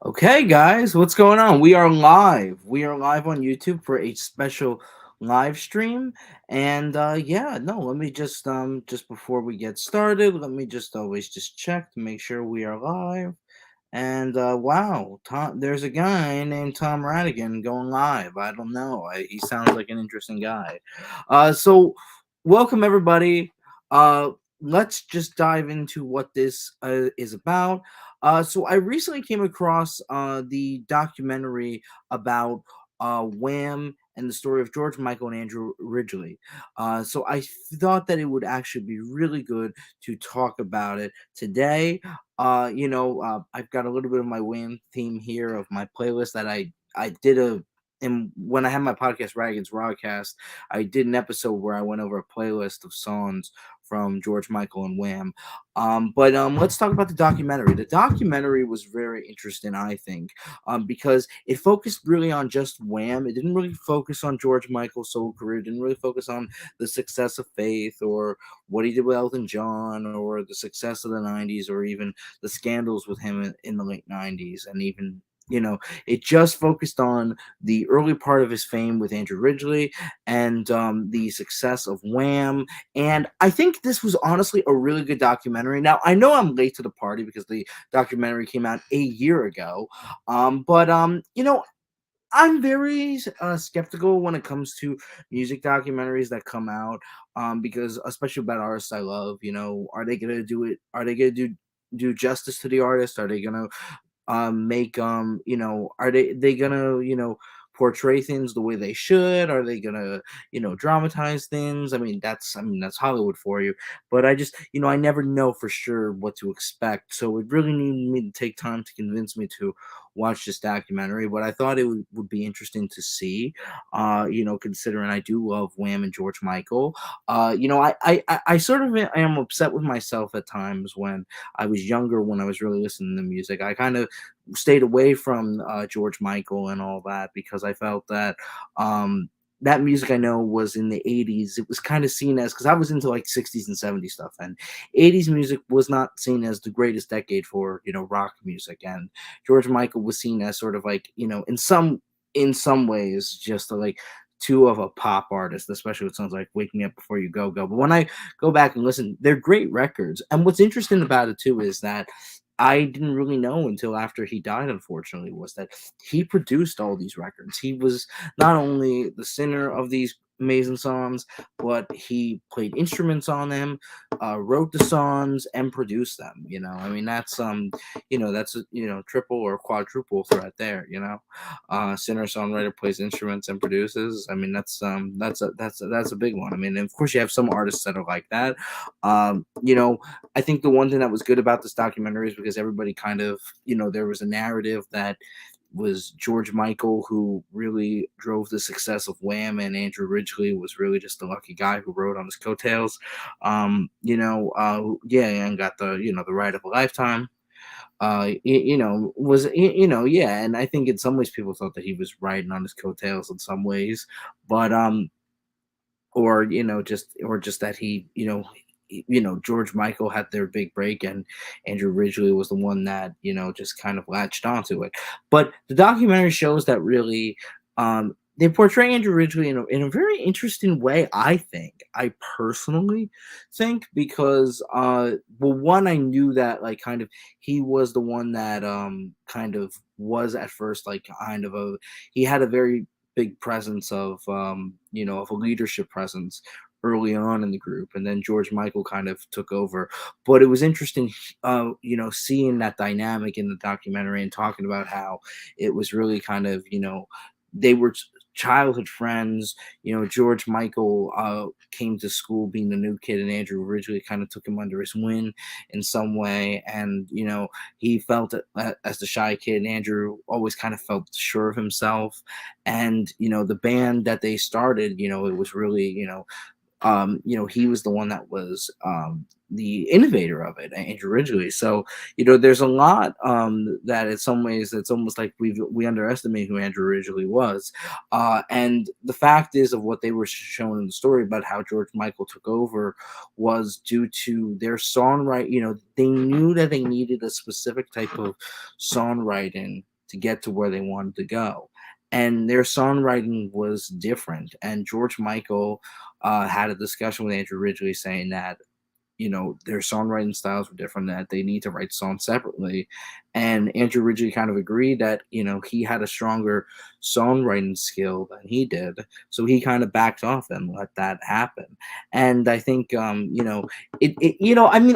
Okay, guys, what's going on? We are live. We are live on YouTube for a special live stream. And yeah, no, let me just before we get started, let me just always just check to make sure we are live. And wow, Tom, there's a guy named Tom Radigan going live. I don't know. He sounds like an interesting guy. So welcome everybody. Uh, let's just dive into what this is about. So I recently came across the documentary about Wham and the story of George Michael and Andrew Ridgeley. So I thought that it would actually be really good to talk about it today. I've got a little bit of my Wham theme here of my playlist that I did a and when I had my podcast Radigan's Broadcast, I did an episode where I went over a playlist of songs from George Michael and Wham. But let's talk about the documentary. The documentary was very interesting, I think, because it focused really on just Wham. It didn't really focus on George Michael's solo career. It didn't really focus on the success of Faith or what he did with Elton John or the success of the 90s or even the scandals with him in the late 90s. And even, it just focused on the early part of his fame with Andrew Ridgeley and the success of Wham. And I think this was honestly a really good documentary. Now, I know I'm late to the party because the documentary came out a year ago. But I'm very skeptical when it comes to music documentaries that come out, because especially about artists I love. Are they gonna do it? Are they gonna do justice to the artist? Are they gonna make are they gonna portray things the way they should? Are they gonna dramatize things? I mean that's Hollywood for you. But I never know for sure what to expect, so it really needed me to take time to convince me to watch this documentary. But I thought it would be interesting to see, considering I do love Wham and George Michael. I sort of am upset with myself at times when I was younger, when I was really listening to music. I kind of stayed away from George Michael and all that because I felt that that music I know was in the 80s. It was kind of seen as, because I was into like 60s and 70s stuff, and 80s music was not seen as the greatest decade for rock music, and George Michael was seen as sort of like in some ways just like too of a pop artist, especially with songs like "Wake Me Up Before You Go Go." But when I go back and listen, they're great records. And what's interesting about it too is that I didn't really know until after he died, unfortunately, was that he produced all these records. He was not only the singer of these amazing songs, but he played instruments on them, wrote the songs, and produced them. That's triple or quadruple threat there. Singer songwriter plays instruments and produces. I mean, that's a big one. I mean, of course, you have some artists that are like that. Um, you know, I think the one thing that was good about this documentary is because everybody kind of, there was a narrative that was George Michael who really drove the success of Wham, and Andrew Ridgeley was really just a lucky guy who rode on his coattails. Yeah, and got the ride of a lifetime. Yeah, and I think in some ways people thought that he was riding on his coattails in some ways, but or just that George Michael had their big break, and Andrew Ridgeley was the one that just kind of latched onto it. But the documentary shows that really, they portray Andrew Ridgeley in a very interesting way. I personally think, because well, one, I knew that like kind of he was the one that kind of was at first like kind of a he had a very big presence of a leadership presence early on in the group, and then George Michael kind of took over. But it was interesting, seeing that dynamic in the documentary and talking about how it was really kind of, they were childhood friends. George Michael came to school being the new kid, and Andrew originally kind of took him under his wing in some way. And he felt as the shy kid, and Andrew always kind of felt sure of himself. And the band that they started, it was really, he was the one that was the innovator of it, Andrew Ridgely. So, there's a lot that in some ways it's almost like we underestimate who Andrew Ridgely was. And the fact is of what they were shown in the story about how George Michael took over was due to their songwriting. They knew that they needed a specific type of songwriting to get to where they wanted to go. And their songwriting was different. And George Michael had a discussion with Andrew Ridgeley saying that their songwriting styles were different, that they need to write songs separately. And Andrew Ridgely kind of agreed that, he had a stronger songwriting skill than he did. So he kind of backed off and let that happen. And I think, I mean,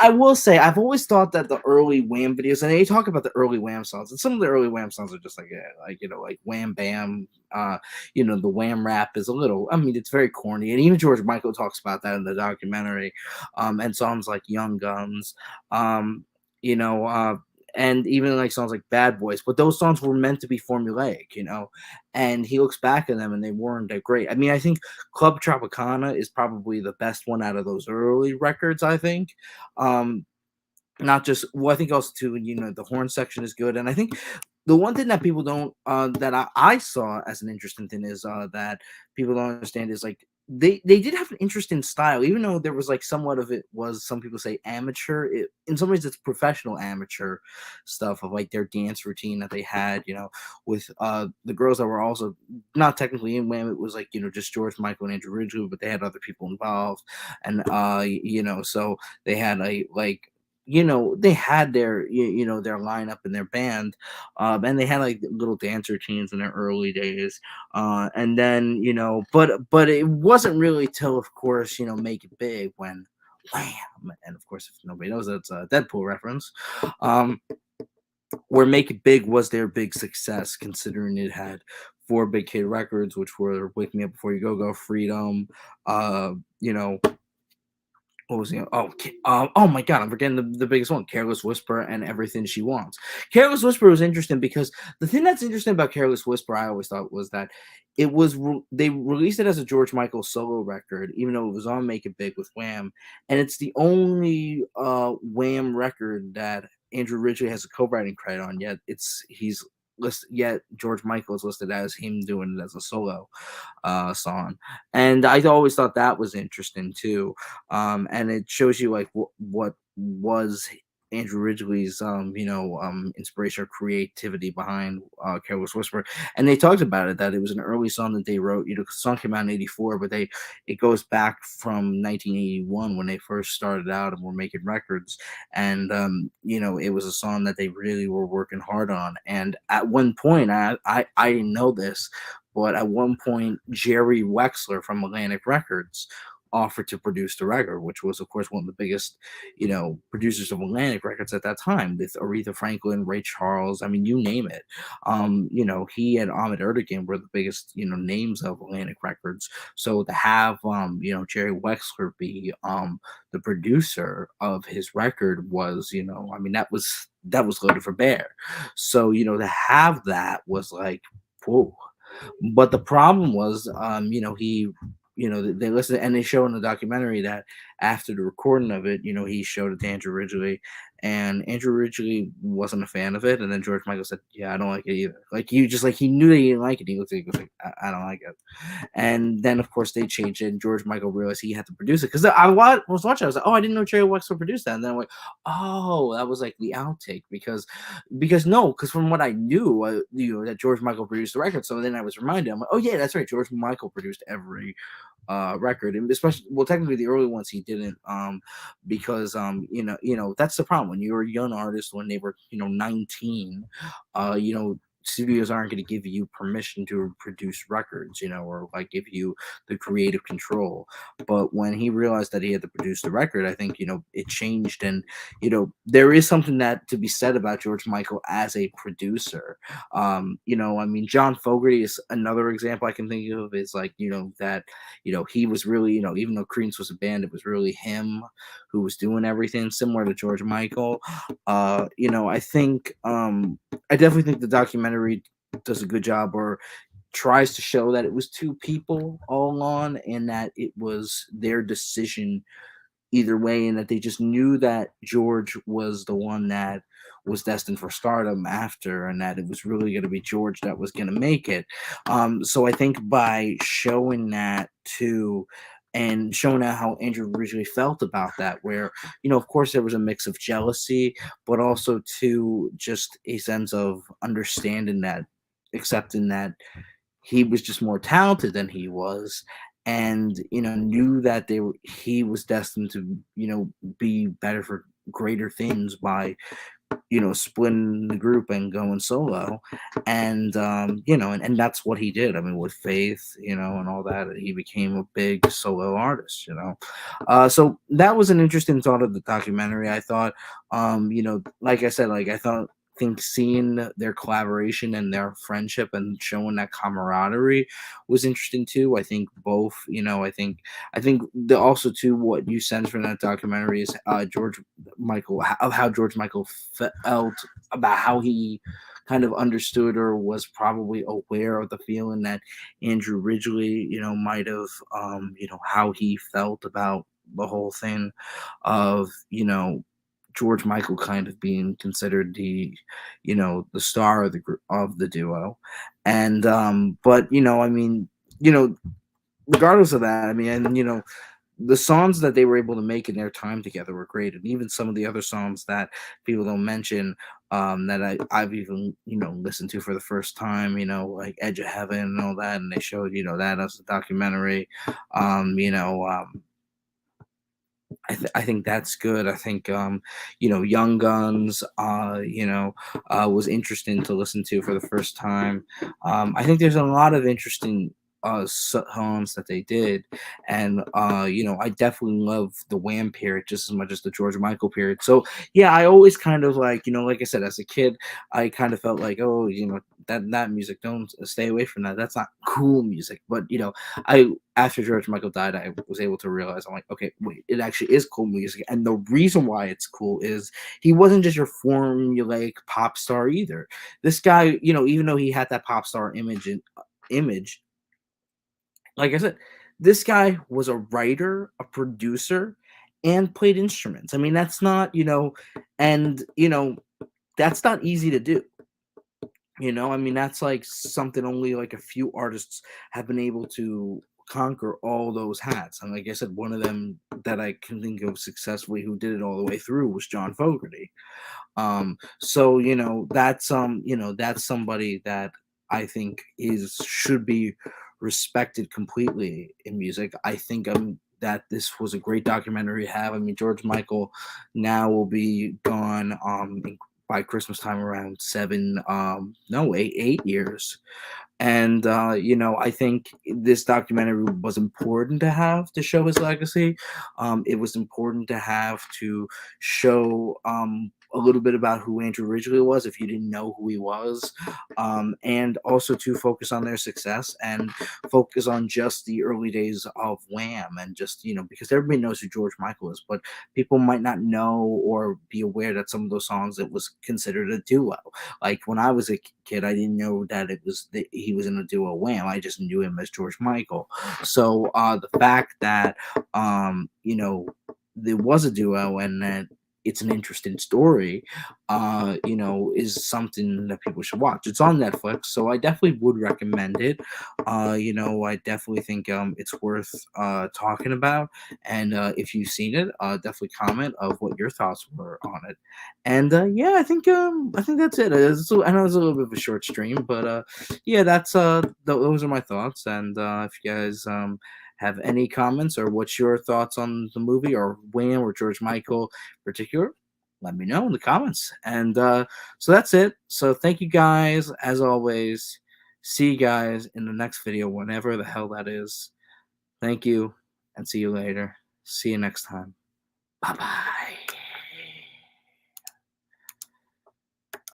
I will say, I've always thought that the early Wham videos, and they talk about the early Wham songs, and some of the early Wham songs are just like, yeah, like Wham Bam. The Wham rap is a little, I mean, it's very corny. And even George Michael talks about that in the documentary, and songs like Young Guns, um, you know, uh, and even like songs like Bad Boys. But those songs were meant to be formulaic, and he looks back at them and they weren't that great. I mean, I think Club Tropicana is probably the best one out of those early records, I think. Um, Not just, well, I think also too, the horn section is good. And I think the one thing that people don't that I saw as an interesting thing is that people don't understand is like they did have an interesting style, even though there was like somewhat of it was, some people say, amateur. In some ways it's professional amateur stuff of like their dance routine that they had, with the girls that were also not technically in Wham. It was like, just George Michael and Andrew Ridgeley, but they had other people involved. And so they had a like, they had their their lineup in their band, and they had like little dance routines in their early days, and then but it wasn't really till, of course, Make It Big, when Wham, and of course, if nobody knows, that's a Deadpool reference, um, where Make It Big was their big success, considering it had four big hit records, which were Wake Me Up Before You Go Go, Freedom, uh, you know, what was the oh my god, I'm forgetting the biggest one, Careless Whisper and Everything She Wants. Careless Whisper was interesting because the thing that's interesting about Careless Whisper, I always thought, was that they released it as a George Michael solo record, even though it was on Make It Big with Wham, and it's the only Wham record that Andrew Ridgeley has a co-writing credit on. Yet he's listed, yet George Michael is listed as him doing it as a solo song. And I always thought that was interesting too. And it shows you like what was Andrew Ridgely's inspiration or creativity behind Careless Whisper. And they talked about it, that it was an early song that they wrote. 'Cause the song came out in '84, but it goes back from 1981 when they first started out and were making records. And it was a song that they really were working hard on. And at one point, I didn't know this, but at one point, Jerry Wexler from Atlantic Records offered to produce the record, which was, of course, one of the biggest, producers of Atlantic Records at that time, with Aretha Franklin, Ray Charles. I mean, you name it. He and Ahmet Ertegun were the biggest, names of Atlantic Records. So to have, Jerry Wexler be the producer of his record was, I mean, that was loaded for bear. So, to have that was like, whoa. But the problem was, they listened, and they show in the documentary that after the recording of it, he showed it to Andrew Ridgeley, and Andrew Ridgeley wasn't a fan of it. And then George Michael said, "Yeah, I don't like it either." Like, he knew that he didn't like it. He looked at it, he was like, I don't like it." And then, of course, they changed it, and George Michael realized he had to produce it, because was watching. I was like, "Oh, I didn't know Jerry Wexler produced that." And then I'm like, "Oh, that was like the outtake," because from what I knew, that George Michael produced the record. So then I was reminded, I'm like, "Oh yeah, that's right. George Michael produced every record." And especially, well, technically the early ones he didn't, because that's the problem when you're a young artist, when they were 19, studios aren't going to give you permission to produce records, or like give you the creative control. But when he realized that he had to produce the record, I think it changed. And there is something that to be said about George Michael as a producer. I mean, John Fogerty is another example I can think of, is like, that he was really, even though Creedence was a band, it was really him who was doing everything, similar to George Michael. I think, I definitely think the documentary does a good job, or tries to show that it was two people all along, and that it was their decision either way, and that they just knew that George was the one that was destined for stardom after, and that it was really going to be George that was going to make it. So I think by showing that too, and showing out how Andrew originally felt about that. Where, of course, there was a mix of jealousy, but also to just a sense of understanding that, accepting that he was just more talented than he was, and knew that he was destined to be better for greater things by splitting the group and going solo. And and that's what he did. I mean, with Faith, and all that, he became a big solo artist. So that was an interesting thought of the documentary, I thought. Like I said, like I thought think seeing their collaboration and their friendship and showing that camaraderie was interesting too. I think both, I think the also too what you sense from that documentary is George Michael, how George Michael felt about how he kind of understood or was probably aware of the feeling that Andrew Ridgeley, might have, how he felt about the whole thing of, George Michael kind of being considered the star of the duo. And but I mean, you know, regardless of that, I mean, and the songs that they were able to make in their time together were great, and even some of the other songs that people don't mention, that I've even listened to for the first time, like Edge of Heaven and all that, and they showed that as a documentary. um you know um I think that's good. I think Young Guns, was interesting to listen to for the first time. I think there's a lot of interesting songs that they did, and I definitely love the Wham period just as much as the George Michael period. So yeah, I always kind of like like I said, as a kid, I kind of felt like, oh, that music, don't stay away from that. That's not cool music. But I after George Michael died, I was able to realize, I'm like, okay, wait, it actually is cool music. And the reason why it's cool is he wasn't just your formulaic pop star either. This guy, even though he had that pop star image, like I said, this guy was a writer, a producer, and played instruments. I mean, that's not, and that's not easy to do. I mean, that's like something only like a few artists have been able to conquer all those hats. And like I said, one of them that I can think of successfully who did it all the way through was John Fogerty. So that's somebody that I think is should be respected completely in music. I think that this was a great documentary to have. I mean, George Michael now will be gone by Christmas time, around 7 no 8 years. And I think this documentary was important to have to show his legacy. It was important to have to show a little bit about who Andrew Ridgeley was if you didn't know who he was, and also to focus on their success and focus on just the early days of Wham, and just because everybody knows who George Michael is, but people might not know or be aware that some of those songs, it was considered a duo. Like when I was a kid, I didn't know that he was in a duo Wham. I just knew him as George Michael. So the fact that there was a duo and that it's an interesting story, is something that people should watch. It's on Netflix, so I definitely would recommend it. I definitely think it's worth talking about. And if you've seen it, definitely comment of what your thoughts were on it. And yeah, I think that's it. I know it's a little bit of a short stream, but yeah, that's those are my thoughts. And if you guys have any comments or what's your thoughts on the movie or Wham or George Michael in particular, let me know in the comments. And so that's it. So thank you guys as always. See you guys in the next video, whenever the hell that is. Thank you, and see you later. See you next time. Bye bye.